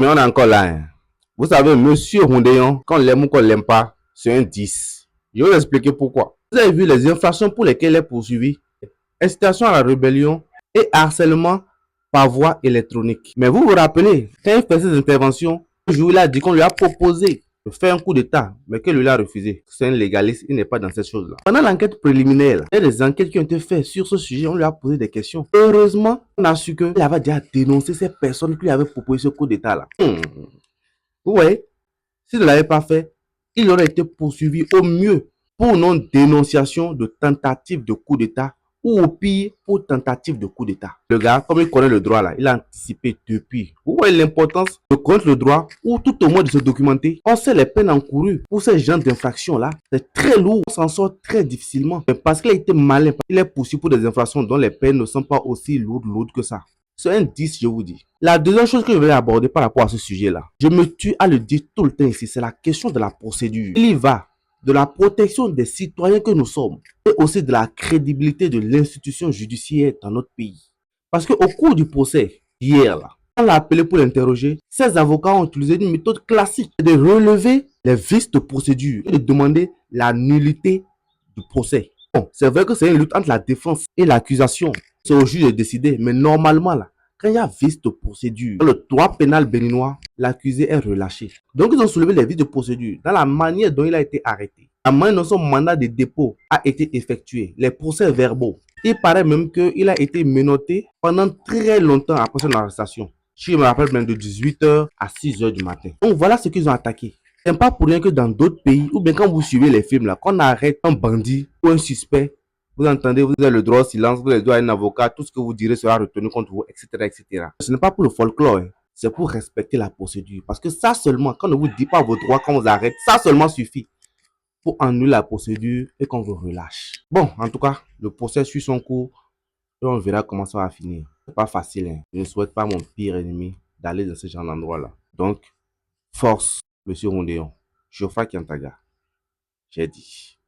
Mais on est encore là. Hein. Vous savez, monsieur Rondéon, quand on l'aime ou qu'on l'aime pas, c'est un 10. Je vais vous expliquer pourquoi. Vous avez vu les infractions pour lesquelles il est poursuivi. Incitation à la rébellion et harcèlement par voie électronique. Mais vous vous rappelez, quand il fait ces interventions, un jour il a dit qu'on lui a proposé de faire un coup d'État, mais que lui a refusé. C'est un légaliste, il n'est pas dans cette chose-là. Pendant l'enquête préliminaire, il y a des enquêtes qui ont été faites sur ce sujet, on lui a posé des questions. Heureusement, on a su qu'il avait déjà dénoncé ces personnes qui lui avaient proposé ce coup d'État-là. Vous voyez, s'il ne l'avait pas fait, il aurait été poursuivi au mieux pour non-dénonciation de tentative de coup d'État ou au pire pour tentative de coup d'État. Le gars, comme il connaît le droit là, il a anticipé depuis. Vous voyez l'importance de connaître le droit ou tout au moins de se documenter. On sait les peines encourues pour ces genres d'infractions là. C'est très lourd, on s'en sort très difficilement. Mais parce qu'il a été malin, il est poursuivi pour des infractions dont les peines ne sont pas aussi lourdes que ça. C'est un 10, je vous dis. La deuxième chose que je vais aborder par rapport à ce sujet-là, je me tue à le dire tout le temps ici, c'est la question de la procédure. Il y va de la protection des citoyens que nous sommes et aussi de la crédibilité de l'institution judiciaire dans notre pays. Parce qu'au cours du procès, hier, là, on l'a appelé pour l'interroger, ces avocats ont utilisé une méthode classique de relever les vices de procédure et de demander la nullité du procès. Bon, c'est vrai que c'est une lutte entre la défense et l'accusation. C'est au juge de décider, mais normalement, là, quand il y a vice de procédure, dans le droit pénal béninois, l'accusé est relâché. Donc, ils ont soulevé les vices de procédure dans la manière dont il a été arrêté. La manière dont son mandat de dépôt a été effectué, les procès verbaux. Il paraît même qu'il a été menotté pendant très longtemps après son arrestation. Je me rappelle même de 18h à 6h du matin. Donc, voilà ce qu'ils ont attaqué. C'est pas pour rien que dans d'autres pays, ou bien quand vous suivez les films, là, qu'on arrête un bandit ou un suspect, vous entendez, vous avez le droit au silence, vous avez le droit à un avocat, tout ce que vous direz sera retenu contre vous, etc., etc. Ce n'est pas pour le folklore, hein. C'est pour respecter la procédure. Parce que ça seulement, quand on ne vous dit pas vos droits, quand on vous arrête, ça seulement suffit pour annuler la procédure et qu'on vous relâche. Bon, en tout cas, le procès suit son cours et on verra comment ça va finir. C'est pas facile, hein. Je ne souhaite pas à mon pire ennemi d'aller dans ce genre d'endroit-là. Donc, force, monsieur Rondéon. Chofa Kiantaga. J'ai dit.